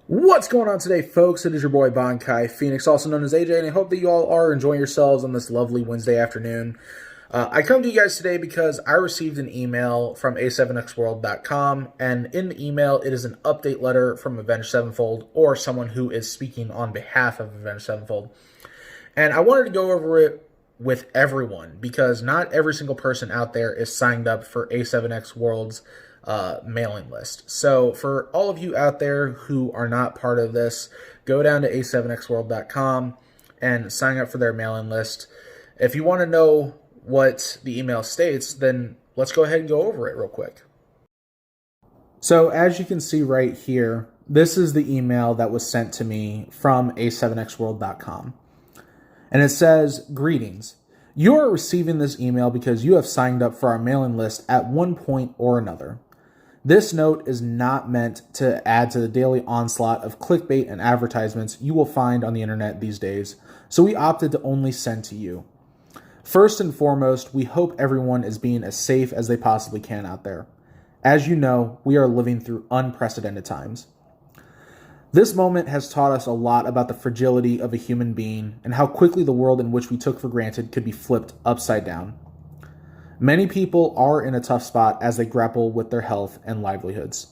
What's going on today, folks? It is your boy Bonkai Phoenix, also known as AJ, and I hope that you all are enjoying yourselves on this lovely Wednesday afternoon. I come to you guys today because I received an email from A7XWorld.com, and in the email, it is an update letter from Avenged Sevenfold, or someone who is speaking on behalf of Avenged Sevenfold. And I wanted to go over it with everyone, because not every single person out there is signed up for A7X World's mailing list. So for all of you out there who are not part of this, go down to a7xworld.com and sign up for their mailing list. If you want to know what the email states, then let's go ahead and go over it real quick. So as you can see right here, this is the email that was sent to me from a7xworld.com. And it says, "Greetings. You are receiving this email because you have signed up for our mailing list at one point or another. This note is not meant to add to the daily onslaught of clickbait and advertisements you will find on the internet these days, so we opted to only send to you. First and foremost, we hope everyone is being as safe as they possibly can out there. As you know, we are living through unprecedented times. This moment has taught us a lot about the fragility of a human being and how quickly the world in which we took for granted could be flipped upside down. Many people are in a tough spot as they grapple with their health and livelihoods.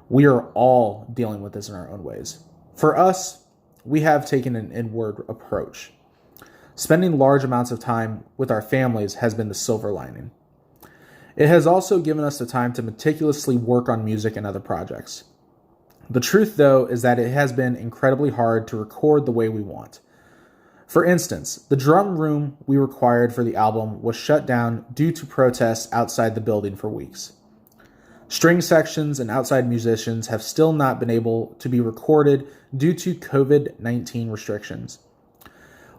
We are all dealing with this in our own ways. For us, we have taken an inward approach. Spending large amounts of time with our families has been the silver lining. It has also given us the time to meticulously work on music and other projects. The truth, though, is that it has been incredibly hard to record the way we want. For instance, the drum room we required for the album was shut down due to protests outside the building for weeks. String sections and outside musicians have still not been able to be recorded due to COVID-19 restrictions.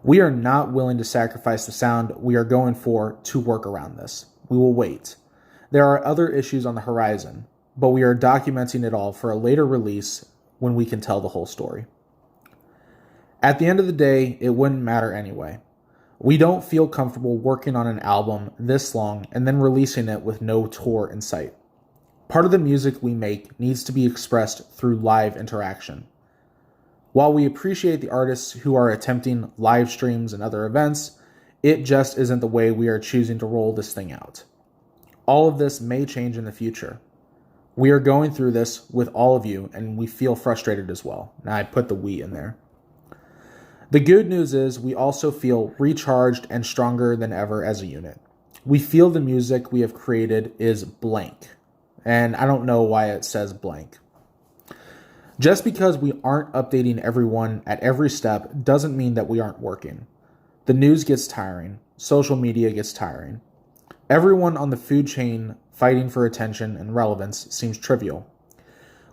We are not willing to sacrifice the sound we are going for to work around this. We will wait. There are other issues on the horizon, but we are documenting it all for a later release when we can tell the whole story. At the end of the day, it wouldn't matter anyway. We don't feel comfortable working on an album this long and then releasing it with no tour in sight. Part of the music we make needs to be expressed through live interaction. While we appreciate the artists who are attempting live streams and other events, it just isn't the way we are choosing to roll this thing out. All of this may change in the future. We are going through this with all of you, and we feel frustrated as well. Now I put the we in there. The good news is we also feel recharged and stronger than ever as a unit. We feel the music we have created is blank, and I don't know why it says blank. Just because we aren't updating everyone at every step doesn't mean that we aren't working. The news gets tiring. Social media gets tiring. Everyone on the food chain fighting for attention and relevance seems trivial.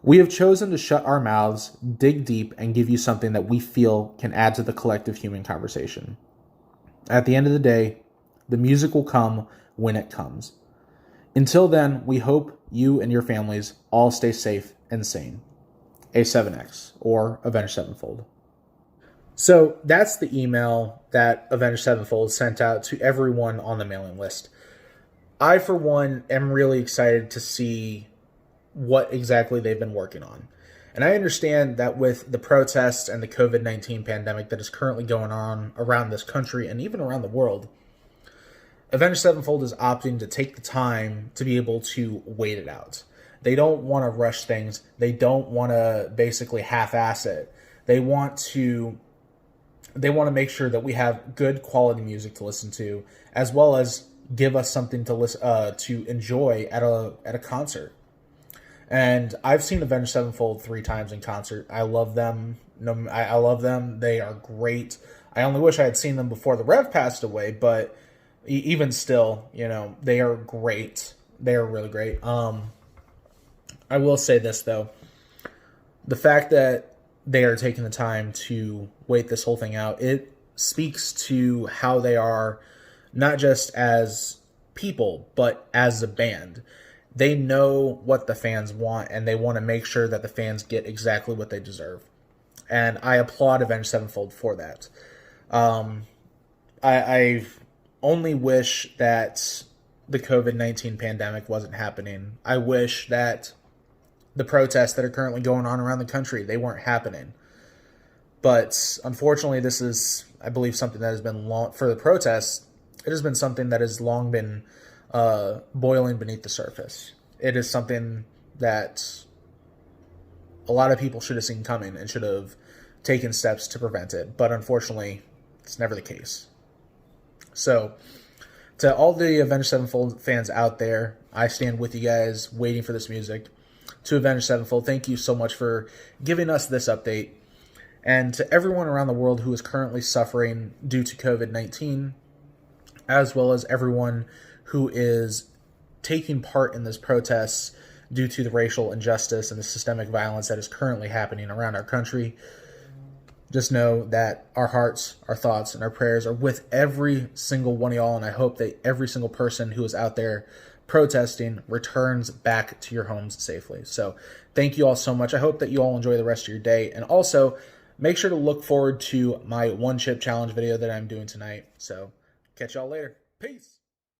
We have chosen to shut our mouths, dig deep, and give you something that we feel can add to the collective human conversation. At the end of the day, the music will come when it comes. Until then, we hope you and your families all stay safe and sane. A7X, or Avenged Sevenfold. So that's the email that Avenged Sevenfold sent out to everyone on the mailing list. I, for one, am really excited to see what exactly they've been working on. And I understand that with the protests and the COVID-19 pandemic that is currently going on around this country and even around the world, Avenged Sevenfold is opting to take the time to be able to wait it out. They don't want to rush things. They don't want to basically half-ass it. They want to make sure that we have good quality music to listen to, as well as give us something to listen to enjoy at a concert. And I've seen Avenged Sevenfold 3 times in concert. I love them. I love them. They are great. I only wish I had seen them before the Rev passed away, but even still, they are great. They are really great. I will say this, though. The fact that they are taking the time to wait this whole thing out, it speaks to how they are, not just as people, but as a band. They know what the fans want, and they want to make sure that the fans get exactly what they deserve. And I applaud Avenged Sevenfold for that. I only wish that the COVID-19 pandemic wasn't happening. I wish that the protests that are currently going on around the country. They weren't happening. But unfortunately, this is, I believe, something that has been long for the protests. It has been something that has long been boiling beneath the surface. It is something that a lot of people should have seen coming and should have taken steps to prevent it. But unfortunately, it's never the case. So, to all the Avenged Sevenfold fans out there, I stand with you guys waiting for this music. To Avenged Sevenfold, thank you so much for giving us this update. And to everyone around the world who is currently suffering due to COVID-19, as well as everyone who is taking part in this protests due to the racial injustice and the systemic violence that is currently happening around our country, just know that our hearts, our thoughts, and our prayers are with every single one of y'all, and I hope that every single person who is out there protesting returns back to your homes safely. So thank you all so much. I hope that you all enjoy the rest of your day, and also make sure to look forward to my one chip challenge video that I'm doing tonight. So catch y'all later. Peace.